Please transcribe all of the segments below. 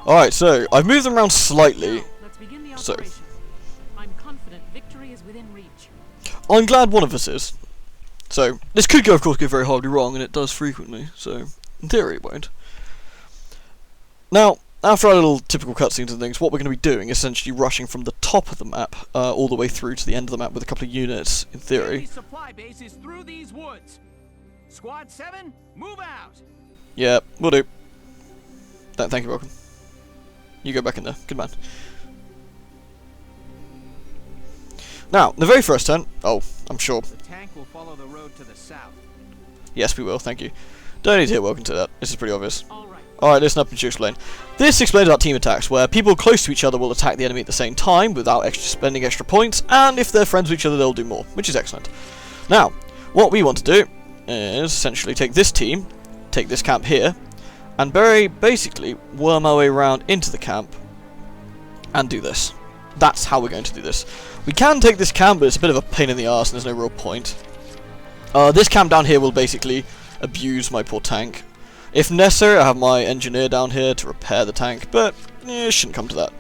Alright, so I've moved them around slightly. Let's begin the So operation. I'm confident victory is within reach. I'm glad one of us is. So this could go, of course, go very horribly wrong, and it does frequently. So in theory, it won't. Now, after our little typical cutscenes and things, what we're going to be doing is essentially rushing from the top of the map all the way through to the end of the map with a couple of units. In theory. Supply base is through these woods. Squad 7, move out. Yeah, we'll do. Thank you, welcome. You go back in there. Good man. Now, the very first turn. Oh, I'm sure. The tank will follow the road to the south. Yes, we will. Thank you. Don't need to hit welcome to that. This is pretty obvious. Alright. Alright, listen up and explain. This explains about team attacks, where people close to each other will attack the enemy at the same time without spending extra points, and if they're friends with each other, they'll do more, which is excellent. Now, what we want to do is essentially take this team, take this camp here, and basically worm our way around into the camp and do this. That's how we're going to do this. We can take this camp, but it's a bit of a pain in the arse and there's no real point. This camp down here will basically abuse my poor tank. If necessary, I have my engineer down here to repair the tank, but it shouldn't come to that.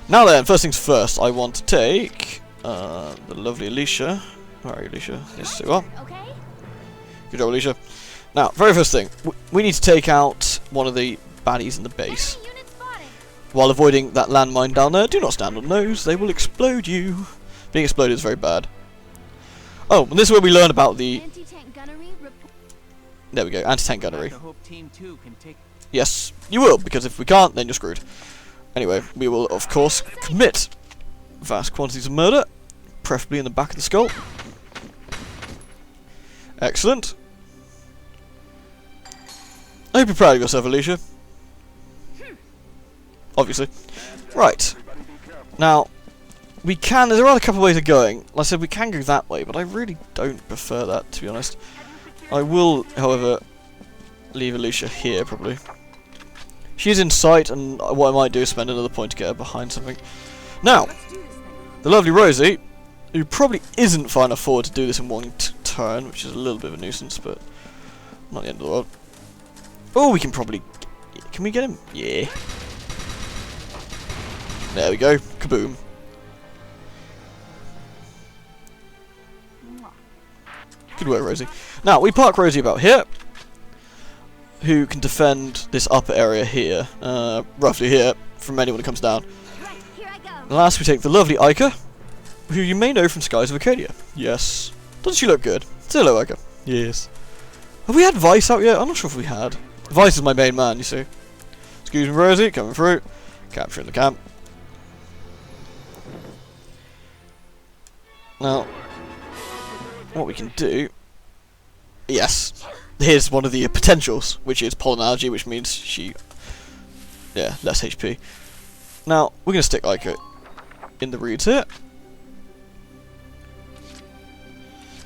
Now then, first things first, I want to take the lovely Alicia. Where are you, Alicia? Yes, you are. Good job, Alicia. Now, very first thing, we need to take out one of the baddies in the base. While avoiding that landmine down there, do not stand on those, they will explode you. Being exploded is very bad. Oh, and this is where we learn about the... There we go, anti-tank gunnery. Yes, you will, because if we can't, then you're screwed. Anyway, we will, of course, commit vast quantities of murder, preferably in the back of the skull. Excellent. I hope you're proud of yourself, Alicia. Obviously. Right. Now, we can... There are a couple of ways of going. Like I said, we can go that way, but I really don't prefer that, to be honest. I will, however, leave Alicia here, probably. She's in sight, and what I might do is spend another point to get her behind something. Now, the lovely Rosie, who probably isn't far enough forward to do this in one turn, which is a little bit of a nuisance, but not the end of the world. Oh, we can probably... Can we get him? Yeah. There we go. Kaboom. Good work, Rosie. Now, we park Rosie about here, who can defend this upper area here, roughly here, from anyone who comes down. And last, we take the lovely Ica, who you may know from Skies of Arcadia. Yes. Doesn't she look good? Say hello, Ica. Yes. Have we had Vice out yet? I'm not sure if we had. Vice is my main man, you see. Excuse me, Rosie, coming through. Capturing the camp. Now, what we can do... Yes. Here's one of the potentials, which is polynalgy, which means she... Yeah, less HP. Now, we're going to stick Ica in the reeds here.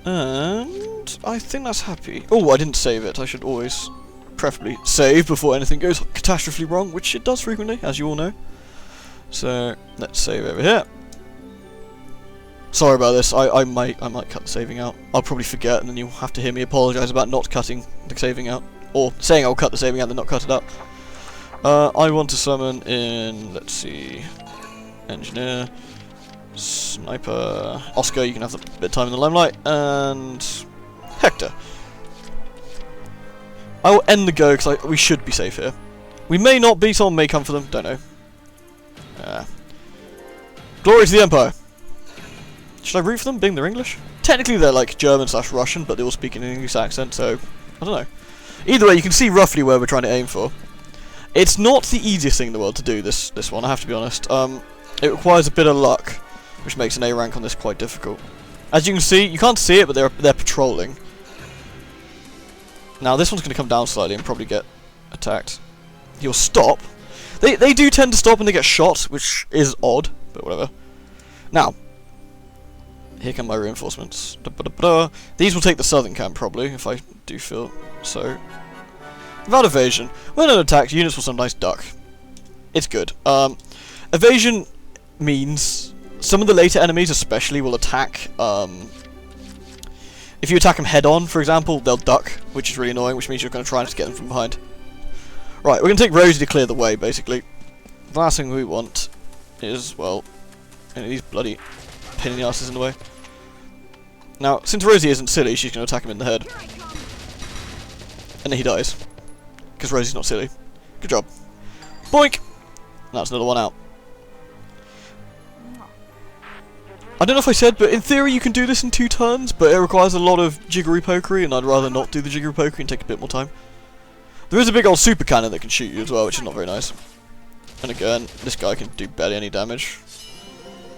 And I think that's happy. Oh, I didn't save it. I should always, preferably, save before anything goes catastrophically wrong, which it does frequently, as you all know. So, let's save over here. Sorry about this. I might cut the saving out. I'll probably forget, and then you'll have to hear me apologise about not cutting the saving out, or saying I'll cut the saving out, then not cut it out. I want to summon in. Let's see, engineer, sniper, Oscar. You can have a bit of time in the limelight, and Hector. I will end the go because we should be safe here. We may not be. Someone may come for them. Don't know. Glory to the Empire. Should I root for them, being they're English? Technically they're like German/Russian, but they all speak in an English accent, so I don't know. Either way, you can see roughly where we're trying to aim for. It's not the easiest thing in the world to do, this one, I have to be honest. It requires a bit of luck, which makes an A rank on this quite difficult. As you can see, you can't see it, but they're patrolling. Now this one's going to come down slightly and probably get attacked. He'll stop. They do tend to stop when they get shot, which is odd, but whatever. Now, here come my reinforcements. These will take the southern camp, probably, if I do feel so. Without evasion, when an attack, units will sometimes duck. It's good. Evasion means some of the later enemies especially will attack. If you attack them head-on, for example, they'll duck, which is really annoying, which means you're going to try and get them from behind. Right, we're going to take Rosie to clear the way, basically. the last thing we want is, well, any of these bloody pain in the asses in the way. Now, since Rosie isn't silly, she's going to attack him in the head. And then he dies. Because Rosie's not silly. Good job. Boink! That's another one out. I don't know if I said, but in theory you can do this in 2 turns, but it requires a lot of jiggery-pokery, and I'd rather not do the jiggery-pokery and take a bit more time. There is a big old super cannon that can shoot you as well, which is not very nice. And again, this guy can do barely any damage.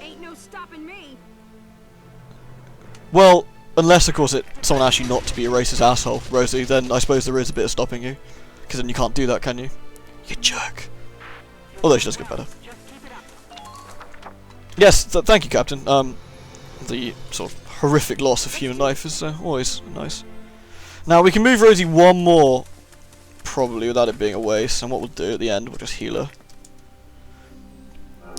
Ain't no stopping me. Well, unless of course someone asks you not to be a racist asshole, Rosie, then I suppose there is a bit of stopping you. Because then you can't do that, can you? You jerk. Although she does get better. Yes, thank you, Captain. The sort of horrific loss of human life is always nice. Now, we can move Rosie one more, probably, without it being a waste, and what we'll do at the end, we'll just heal her.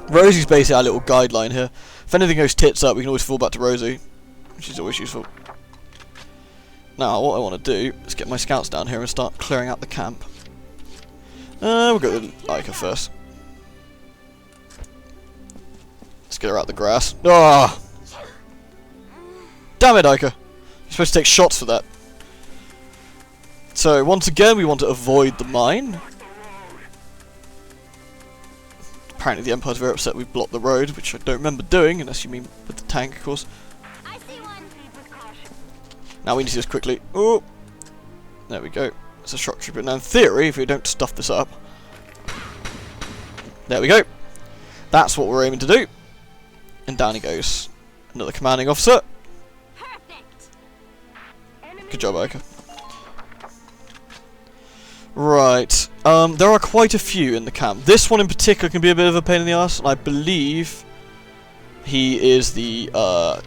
Rosie's basically our little guideline here. If anything goes tits up, we can always fall back to Rosie, which is always useful. Now, what I want to do is get my scouts down here and start clearing out the camp. We'll go with Ica first. Let's get her out the grass. Ah! Damn it, Ica! You're supposed to take shots for that. So, once again, we want to avoid the mine. Apparently the Empire's very upset we blocked the road, which I don't remember doing, unless you mean with the tank, of course. I see one. Now we need to do this quickly. Oh! There we go. It's a shock trooper. Now, in theory, if we don't stuff this up... There we go. That's what we're aiming to do. And down he goes. Another commanding officer. Perfect. Good job, Ica. Right. There are quite a few in the camp. This one in particular can be a bit of a pain in the ass, and I believe he is the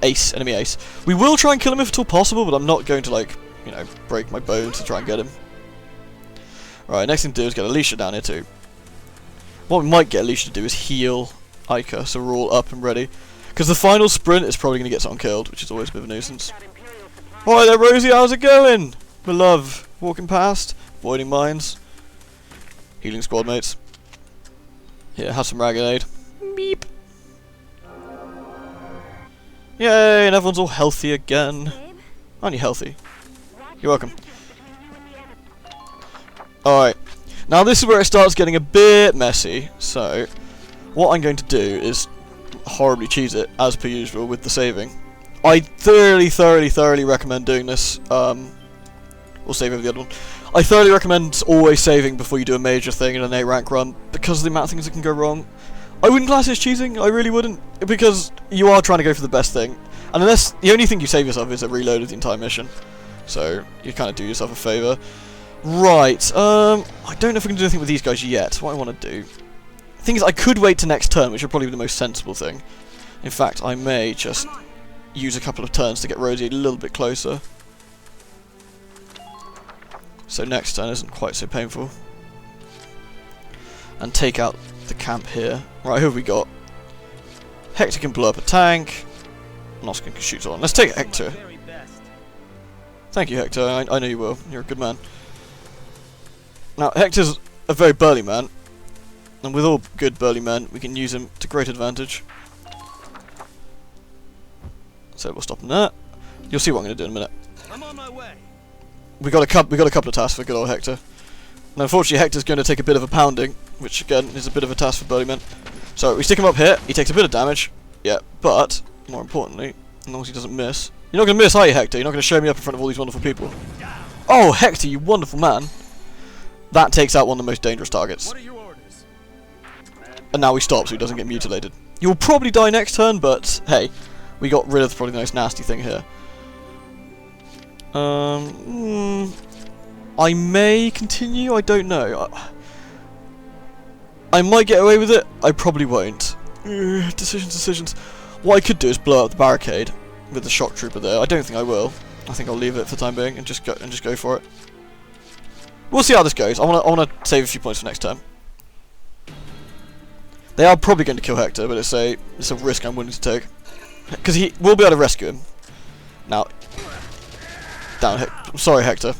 ace, enemy ace. We will try and kill him if at all possible, but I'm not going to, like, you know, break my bones to try and get him. Right, next thing to do is get Alicia down here too. What we might get Alicia to do is heal Ica, so we're all up and ready. Because the final sprint is probably going to get someone killed, which is always a bit of a nuisance. Hi there, Rosie, how's it going? My love. Walking past, avoiding mines. Healing squad mates. Here, have some ragged aid. Beep. Yay, and everyone's all healthy again. Babe? Aren't you healthy? You're welcome. Alright. Now this is where it starts getting a bit messy, so what I'm going to do is horribly cheese it, as per usual, with the saving. I thoroughly recommend doing this. We'll save over the other one. I thoroughly recommend always saving before you do a major thing in an A rank run, because of the amount of things that can go wrong. I wouldn't class it as cheating, I really wouldn't, because you are trying to go for the best thing. And unless the only thing you save yourself is a reload of the entire mission. So you kind of do yourself a favour. Right, I don't know if we can do anything with these guys yet. What I want to do... The thing is, I could wait to next turn, which would probably be the most sensible thing. In fact, I may just use a couple of turns to get Rosie a little bit closer. So next turn isn't quite so painful. And take out the camp here. Right, who have we got? Hector can blow up a tank. Noskin can shoot on. Let's take Hector. Thank you, Hector. I know you will. You're a good man. Now, Hector's a very burly man. And with all good burly men, we can use him to great advantage. So we'll stop him there. You'll see what I'm going to do in a minute. I'm on my way. We got a couple of tasks for good old Hector. And unfortunately, Hector's going to take a bit of a pounding, which again is a bit of a task for burly men. So we stick him up here. He takes a bit of damage. Yeah, but more importantly, as long as he doesn't miss. You're not going to miss, are you, Hector? You're not going to show me up in front of all these wonderful people. Oh, Hector, you wonderful man. That takes out one of the most dangerous targets. What are your orders? And now we stop so he doesn't get mutilated. You'll probably die next turn, but hey, we got rid of probably the most nasty thing here. I may continue, I don't know. I might get away with it, I probably won't. Decisions. What I could do is blow up the barricade with the shock trooper there. I don't think I will. I think I'll leave it for the time being and just go for it. We'll see how this goes. I wanna save a few points for next turn. They are probably going to kill Hector, but it's a risk I'm willing to take. Because he will be able to rescue him. Now, down. I'm sorry, Hector.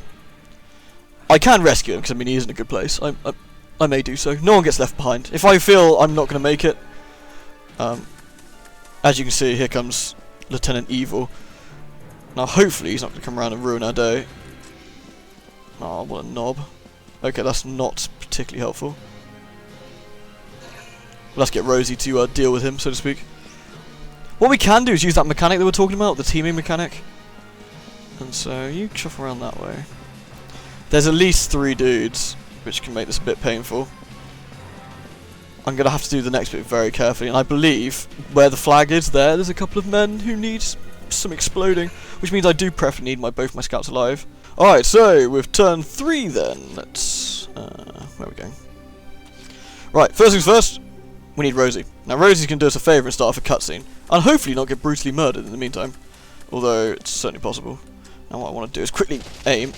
I can rescue him because I mean he is in a good place. I may do so. No one gets left behind. If I feel I'm not going to make it, as you can see, here comes Lieutenant Evil. Now, hopefully, he's not going to come around and ruin our day. Oh, what a knob. Okay, that's not particularly helpful. Let's get Rosie to deal with him, so to speak. What we can do is use that mechanic that we're talking about, the teaming mechanic. And so, you chuff around that way. There's at least 3 dudes, which can make this a bit painful. I'm going to have to do the next bit very carefully, and I believe where the flag is there's a couple of men who need some exploding, which means I do preferably need both my scouts alive. Alright, so with turn 3 then, let's... where are we going? Right, first things first, we need Rosie. Now Rosie's going to do us a favour and start off a cutscene, and hopefully not get brutally murdered in the meantime, although it's certainly possible. Now what I want to do is quickly aim.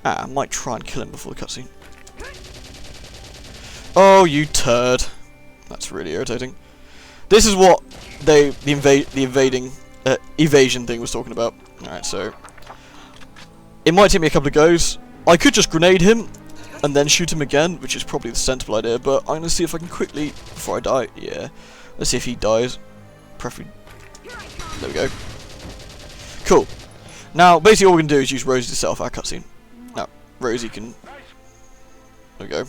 I might try and kill him before the cutscene. Oh, you turd. That's really irritating. This is what the evasion thing was talking about. Alright, so... it might take me a couple of goes. I could just grenade him and then shoot him again, which is probably the sensible idea, but I'm going to see if I can quickly, before I die, yeah. Let's see if he dies. Preferably... there we go. Cool. Now, basically all we're going to do is use Rosie to set off our cutscene. Now, Rosie can... there we go.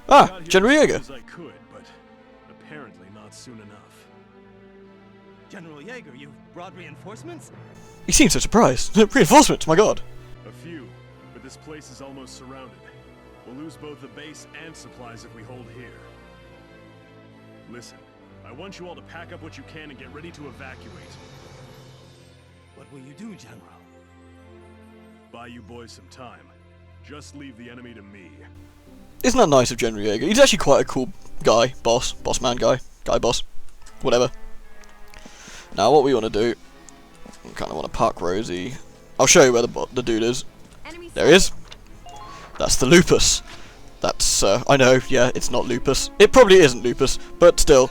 Ah, General Jaeger. I could, but apparently not soon enough. General Jaeger, you brought reinforcements? He seems so surprised. Reinforcements, my god. A few, but this place is almost surrounded. We'll lose both the base and supplies if we hold here. Listen, I want you all to pack up what you can and get ready to evacuate. What will you do, General? Buy you boys some time. Just leave the enemy to me. Isn't that nice of General Jaeger? He's actually quite a cool guy. Boss man guy. Guy boss. Whatever. Now what we want to do... I kind of want to park Rosie. I'll show you where the dude is. There he is. That's the Lupus. That's, I know, yeah, it's not Lupus. It probably isn't Lupus, but still,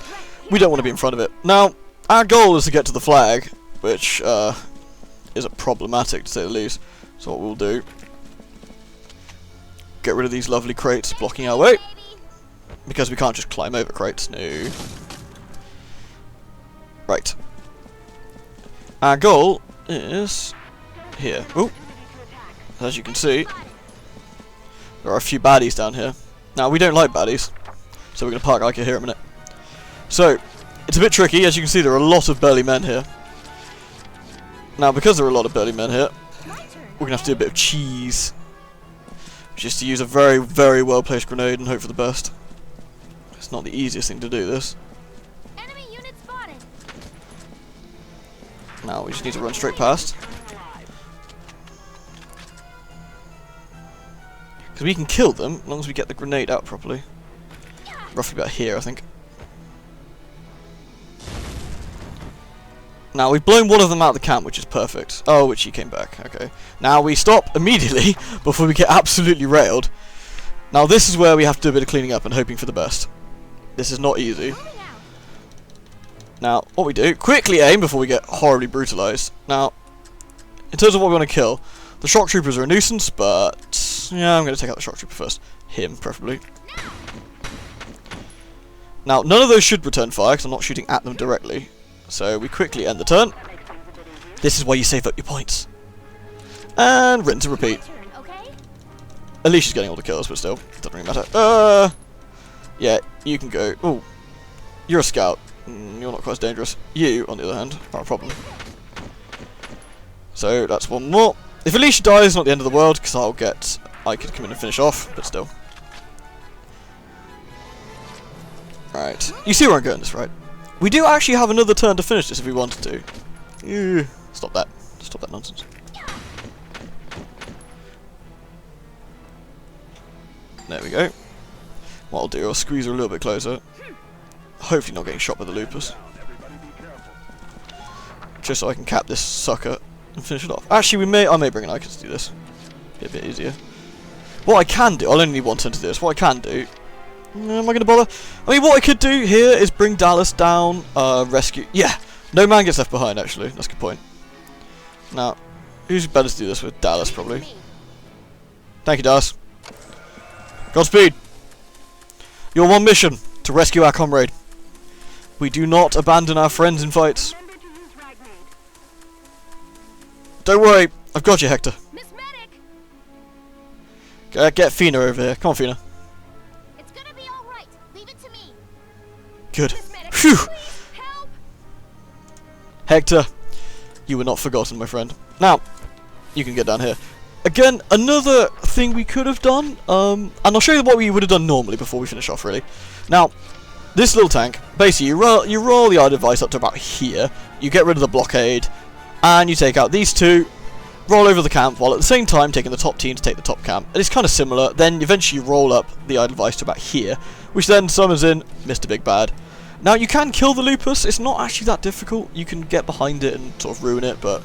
we don't want to be in front of it. Now, our goal is to get to the flag, which, is problematic to say the least. So what we'll do... get rid of these lovely crates blocking our way. Because we can't just climb over crates, no. Right. Our goal is here. Ooh. As you can see, there are a few baddies down here. Now, we don't like baddies, so we're going to park like here a minute. So, it's a bit tricky. As you can see, there are a lot of burly men here. Now, because there are a lot of burly men here, we're going to have to do a bit of cheese. Just to use a very, very well-placed grenade and hope for the best. It's not the easiest thing to do, this. Enemy unit spotted. Now, we just need to run straight past. Because we can kill them, as long as we get the grenade out properly. Roughly about here, I think. Now, we've blown one of them out of the camp, which is perfect. Oh, which he came back. Okay. Now, we stop immediately before we get absolutely railed. Now, this is where we have to do a bit of cleaning up and hoping for the best. This is not easy. Now, what we do, quickly aim before we get horribly brutalized. Now, in terms of what we want to kill, the shock troopers are a nuisance, but... yeah, I'm going to take out the shock trooper first. Him, preferably. Now, none of those should return fire, because I'm not shooting at them directly. So we quickly end the turn. This is why you save up your points. And rinse and repeat. At least she's getting all the kills, but still, doesn't really matter. Yeah, you can go. Oh, you're a scout. You're not quite as dangerous. You, on the other hand, are a problem. So that's one more. If Alicia dies, it's not the end of the world, because I could come in and finish off, but still. Right, you see where I'm going this, right? We do actually have another turn to finish this if we wanted to. Stop that. Stop that nonsense. There we go. What I'll do, I'll squeeze her a little bit closer. Hopefully not getting shot by the Lupus. Just so I can cap this sucker and finish it off. Actually, I may bring an icon to do this. Be a bit easier. What I can do, I'll only need one turn to do this. What I can do... am I going to bother? I mean, what I could do here is bring Dallas down, rescue... yeah, no man gets left behind, actually. That's a good point. Now, who's better to do this with? Dallas, probably. Thank you, Dallas. Godspeed. Your one mission, to rescue our comrade. We do not abandon our friends in fights. Don't worry, I've got you, Hector. Miss Medic! Get Fina over here. Come on, Fina. It's gonna be alright. Leave it to me. Good. Miss Medic, Phew! please, help! Hector, you were not forgotten, my friend. Now, you can get down here. Again, another thing we could have done, and I'll show you what we would have done normally before we finish off, really. Now, this little tank, basically, you roll the eye device up to about here, you get rid of the blockade, and you take out these two, roll over the camp, while at the same time taking the top team to take the top camp. And it's kind of similar, then eventually you roll up the eye device to about here, which then summons in Mr. Big Bad. Now, you can kill the Lupus, it's not actually that difficult, you can get behind it and sort of ruin it, but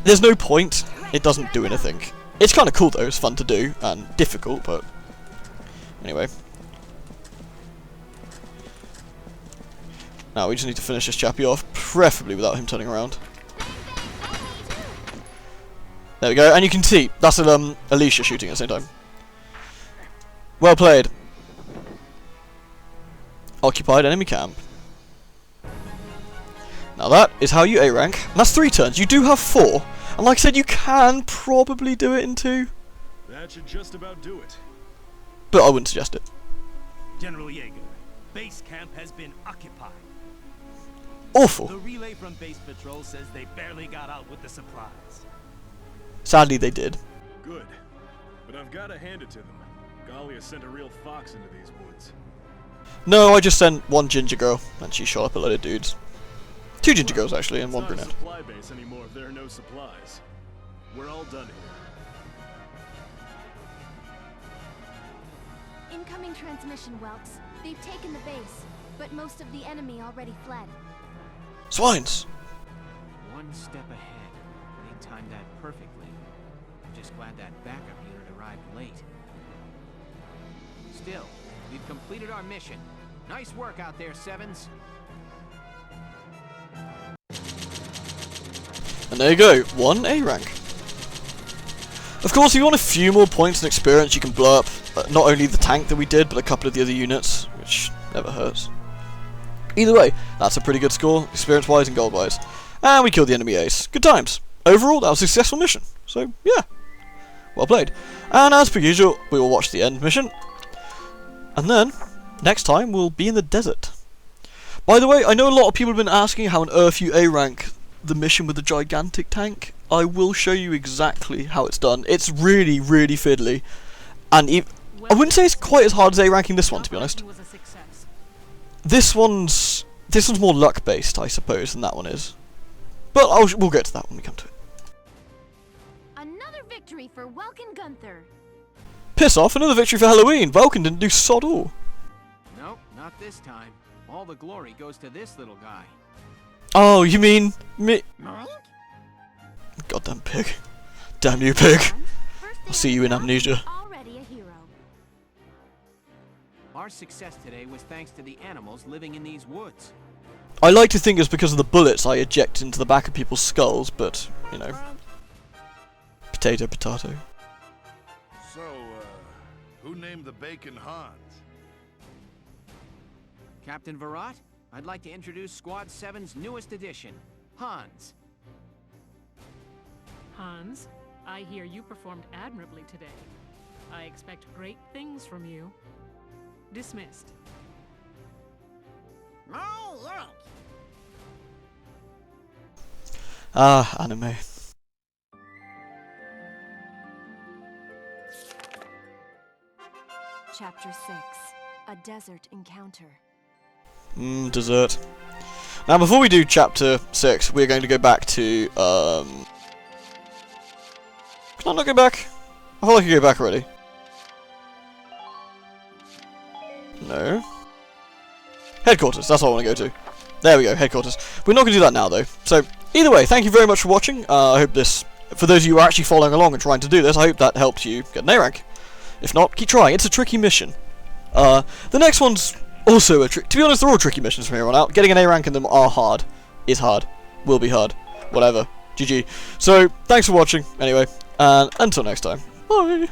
there's no point, it doesn't do anything. It's kind of cool though, it's fun to do, and difficult, but anyway. Now we just need to finish this chappie off, preferably without him turning around. There we go, and you can see, that's Alicia shooting at the same time. Well played. Occupied enemy camp. Now that is how you A rank, and that's 3 turns. You do have 4, and like I said, you can probably do it in 2, That should just about do it. but I wouldn't suggest it. General Jaeger, base camp has been occupied. Awful. The relay from base patrol says they barely got out with the supplies. Sadly, they did. Good. But I've got to hand it to them. Galia sent a real fox into these woods. No, I just sent 1 ginger girl, and she shot up a load of dudes. 2 ginger girls, actually, and 1 It's not a brunette. supply base anymore if there are no supplies. We're all done here. Incoming transmission, Welks. They've taken the base, but most of the enemy already fled. Swines! One step ahead. They timed that perfectly. I'm just glad that backup unit arrived late. Still, we've completed our mission. Nice work out there, Sevens. And there you go, 1 A rank. Of course, if you want a few more points and experience, you can blow up not only the tank that we did, but a couple of the other units, which never hurts. Either way, that's a pretty good score, experience-wise and gold-wise. And we killed the enemy ace. Good times. Overall, that was a successful mission. So, yeah. Well played. And as per usual, we will watch the end mission. And then, next time, we'll be in the desert. By the way, I know a lot of people have been asking how on earth you A rank the mission with the gigantic tank. I will show you exactly how it's done. It's really, really fiddly. And I wouldn't say it's quite as hard as A ranking this one, to be honest. Was a success. This one's more luck based, I suppose, than that one is. But we'll get to that when we come to it. Another victory for Welkin Gunther. Piss off! Another victory for Halloween. Vulcan didn't do sod all. Nope, not this time. All the glory goes to this little guy. Oh, you mean me? Goddamn pig! Damn you, pig! I'll see you in amnesia. Already a hero. Our success today was thanks to the animals living in these woods. I like to think it's because of the bullets I eject into the back of people's skulls, but you know, potato, potato. So, who named the bacon Hans? Captain Virat, I'd like to introduce Squad 7's newest addition, Hans. Hans, I hear you performed admirably today. I expect great things from you. Dismissed. Ah, anime. Chapter 6. A desert encounter. Dessert. Now, before we do chapter 6, we're going to go back to, Can I not go back? I feel like I can go back already. No. Headquarters, that's what I want to go to. There we go, headquarters. We're not going to do that now, though. So, either way, thank you very much for watching. I hope this, for those of you who are actually following along and trying to do this, I hope that helped you get an A rank. If not, keep trying. It's a tricky mission. The next one's also a trick. To be honest, they're all tricky missions from here on out. Getting an A rank in them are hard. Is hard. Will be hard. Whatever. GG. So, thanks for watching, anyway. And until next time. Bye!